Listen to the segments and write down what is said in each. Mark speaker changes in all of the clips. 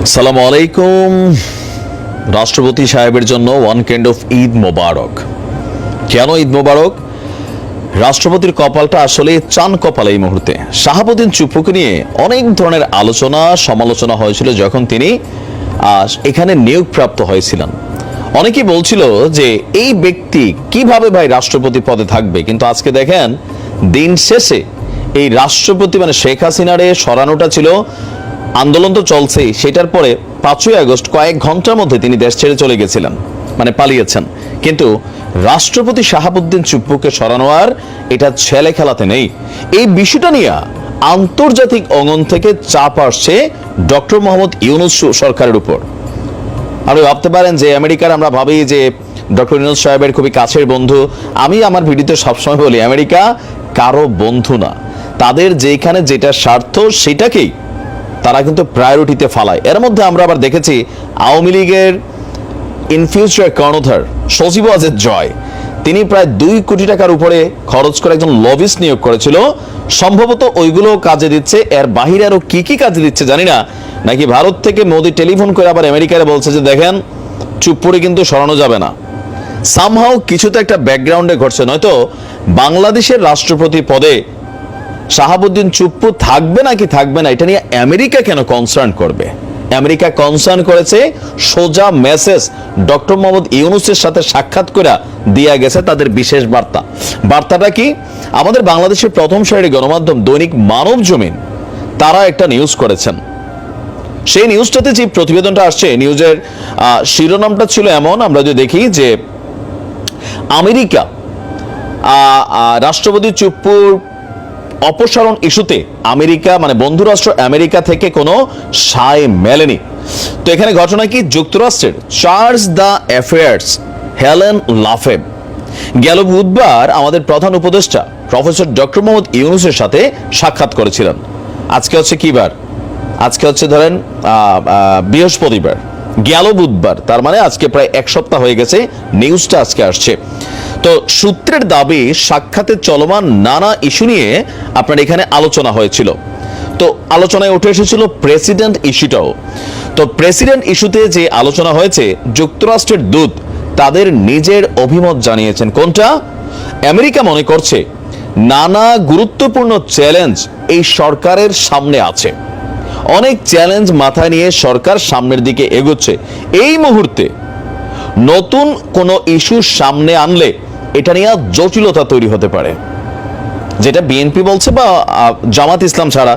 Speaker 1: আসসালামু আলাইকুম। রাষ্ট্রপতি সাহেবের জন্য ওয়ান কাইন্ড অফ ঈদ মোবারক। কেন ঈদ মোবারক? রাষ্ট্রপতির কপালটা আসলে চান কপাল এই মুহূর্তে। শাহাবুদ্দিন চুপ্পুকে নিয়ে অনেক ধরনের আলোচনা সমালোচনা হয়েছিল যখন তিনি এখানে নিয়োগপ্রাপ্ত হয়েছিলেন। অনেকেই বলছিল যে এই ব্যক্তি কিভাবে ভাই রাষ্ট্রপতি পদে থাকবে, কিন্তু আজকে দেখেন দিন শেষে এই রাষ্ট্রপতি মানে শেখ হাসিনারে সরানোটা ছিল, আন্দোলন তো চলছেই, সেটার পরে 5ই আগস্ট কয়েক ঘন্টার মধ্যে তিনি দেশ ছেড়ে চলে গেছিলেন, মানে পালিয়েছেন। কিন্তু রাষ্ট্রপতি শাহাবুদ্দিন চুপ্পুকে সরানো আর এটা ছেলে খেলাতে নেই। এই বিষয়টা নিয়ে আন্তর্জাতিক অঙ্গন থেকে চাপ আসছে ডক্টর মোহাম্মদ ইউনূস সরকারের উপর। আপনি ভাবতে পারেন যে আমেরিকার আমরা ভাবি যে ডক্টর ইউনূস সাহেবের খুবই কাছের বন্ধু। আমি আমার ভিডিওতে সবসময় বলি আমেরিকা কারো বন্ধু না, তাদের যেখানে যেটা স্বার্থ সেটাকেই তারা কিন্তু প্রায়োরিটিতে ফালায়। এর মধ্যে আমরা আবার দেখেছি আওয়ামী লীগের ইন ফিউচার কর্ণধার সজীব ওয়াজেদ জয়, তিনি প্রায় 2 কোটি টাকার উপরে খরচ করে একজন লবিস্ট নিয়োগ করেছিল। সম্ভবত ওইগুলো কাজে দিচ্ছে, এর বাহিরে আরো কি কি কাজে দিচ্ছে জানি না। নাকি ভারত থেকে মোদি টেলিফোন করে আবার আমেরিকারে বলছে যে দেখেন চুপ্পুরে কিন্তু সরানো যাবে না। সামহাও কিছু তো একটা ব্যাকগ্রাউন্ডে ঘটছে, নয়তো বাংলাদেশের রাষ্ট্রপতি পদে শাহাবুদ্দিন চুপ্পু থাকবে নাকি থাকবে না এটা নিয়ে আমেরিকা কেন কনসার্ন করবে? আমেরিকা কনসার্ন করেছে, সোজা মেসেজ ডক্টর মোহাম্মদ ইউনূসের সাথে সাক্ষাৎ করে দিয়া গেছে তাদের বিশেষ বার্তা। বার্তাটা কি? আমাদের বাংলাদেশের প্রথম সারির গণমাধ্যম দৈনিক মানব জমিন তারা একটা নিউজ করেছেন। সেই নিউজটাতে যে প্রতিবেদনটা আসছে, নিউজের শিরোনামটা ছিল এমন, আমরা যদি দেখি যে আমেরিকা রাষ্ট্রপতি চুপ্পুর অপসারণ ইস্যুতে আমেরিকা মানে বন্ধু রাষ্ট্র আমেরিকা থেকে কোনো সায় মেলেনি। তো এখানে ঘটনা কি? যুক্তরাষ্ট্রের চার্জ দ্য অ্যাফেয়ার্স হেলেন লাফেব গেল বুধবার আমাদের প্রধান উপদেষ্টা প্রফেসর ডক্টর মোহাম্মদ ইউনূসের সাথে সাক্ষাৎ করেছিলেন। আজকে হচ্ছে কি বার? আজকে হচ্ছে ধরেন বৃহস্পতিবার, গেল বুধবার, তার মানে আজকে প্রায় 1 সপ্তাহ হয়ে গেছে নিউজটা আজকে আসছে। তো সূত্রের দাবি সাক্ষাতে চলমান নানা ইস্যু নিয়ে আপনার এখানে আলোচনা হয়েছিল। তো আলোচনায় উঠে এসেছিল প্রেসিডেন্ট ইস্যুটাও। তো প্রেসিডেন্ট ইস্যুতে যে আলোচনা হয়েছে, যুক্তরাষ্ট্রের দূত তাদের নিজের অভিমত জানিয়েছেন। কোনটা? আমেরিকা মনে করছে নানা গুরুত্বপূর্ণ চ্যালেঞ্জ এই সরকারের সামনে আছে, অনেক চ্যালেঞ্জ মাথায় নিয়ে সরকার সামনের দিকে এগোচ্ছে। এই মুহূর্তে নতুন কোনো ইস্যু সামনে আনলে এটা নিয়ে জটিলতা তৈরি হতে পারে, যেটা বিএনপি বলছে বা জামাত ইসলাম ছাড়া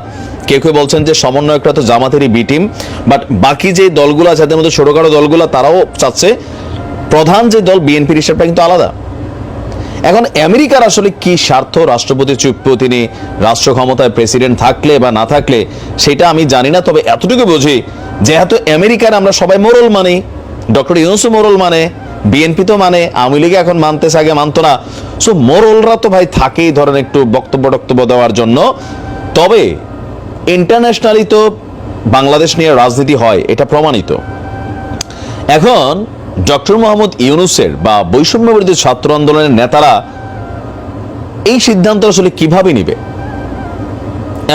Speaker 1: কেউ কেউ বলছেন যে সমন্বয়করা তো জামাতেরই বি টিম, বাট বাকি যে দলগুলো আছে যাদের মধ্যে ছোটখাটো দলগুলো তারাও চাচ্ছে প্রধান যে দল বিএনপির হিসাবটা কিন্তু আলাদা। এখন আমেরিকার আসলে কি স্বার্থ রাষ্ট্রপতি চুপ্পু তিনি রাষ্ট্র ক্ষমতায় প্রেসিডেন্ট থাকলে বা না থাকলে সেটা আমি জানি না। তবে এতটুকু বুঝি, যেহেতু আমেরিকার আমরা সবাই মোরল মানি, ডক্টর ইউনূসও মোরল মানে, বিএনপি তো মানে, আওয়ামী লীগ এখন মানতেছে, আগে মানতো না। সো মোরলরা তো ভাই থাকেই ধরেন একটু বক্তব্য দেওয়ার জন্য। তবে ইন্টারন্যাশনালি তো বাংলাদেশ নিয়ে রাজনীতি হয়, এটা প্রমাণিত। এখন ডক্টর মোহাম্মদ ইউনূসের বা বৈষম্য বিরোধী ছাত্র আন্দোলনের নেতারা এই সিদ্ধান্ত আসলে কিভাবে নিবে?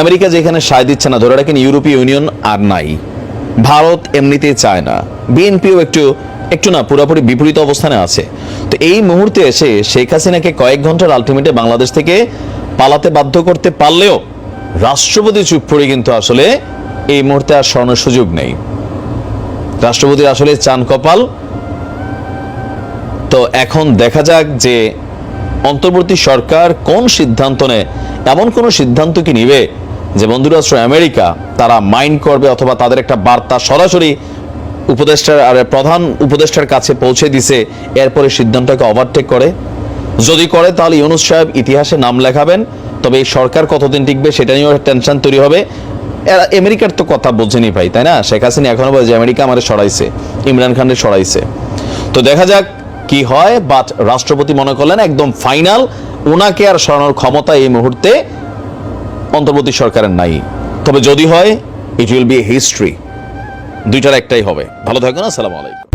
Speaker 1: আমেরিকা যেখানে সায় দিচ্ছে না, ধরে রাখেন ইউরোপীয় ইউনিয়ন আর নাই, ভারত এমনিতেই চায় না, বিএনপিও একটু না পুরোপুরি বিপরীত অবস্থানে আছে। তো এই মুহূর্তে এসে শেখ হাসিনাকে কয়েক ঘন্টার আলটিমেটে বাংলাদেশ থেকে পালাতে বাধ্য করতে পারলেও রাষ্ট্রপতি চুপ্পুরে কিন্তু আসলে এই মুহূর্তে আর সরানোর সুযোগ নেই। রাষ্ট্রপতির আসলে চান কপাল। তো এখন দেখা যাক যে অন্তর্বর্তী সরকার কোন সিদ্ধান্ত নেয়। এমন কোন সিদ্ধান্ত কি নিবে যে বন্ধুরাষ্ট্র আমেরিকা তারা মাইন্ড করবে, অথবা তাদের একটা বার্তা সরাসরি উপদেষ্টার আর প্রধান উপদেষ্টার কাছে পৌঁছে দিছে, এরপরে সিদ্ধান্তকে ওভারটেক করে? যদি করে তাহলে ইউনূস সাহেব ইতিহাসে নাম লেখাবেন। তবে এই সরকার কতদিন টিকবে সেটা নিয়েও টেনশন তৈরি হবে। আমেরিকার তো কথা বোঝেনি ভাই, তাই না? শেখ হাসিনা এখনো বলে যে আমেরিকা আমাদের সরাইছে, ইমরান খানের সরাইছে। তো দেখা যাক কি হয়। বাট রাষ্ট্রপতি মনে করলেন একদম ফাইনাল, ওনাকে আর সরানোর ক্ষমতা এই মুহূর্তে অন্তর্বর্তী সরকারের নাই। তবে যদি হয়, ইট উইল বি হিস্ট্রি। দুইটার একটাই হবে। ভালো থাকুন। আসসালামু আলাইকুম।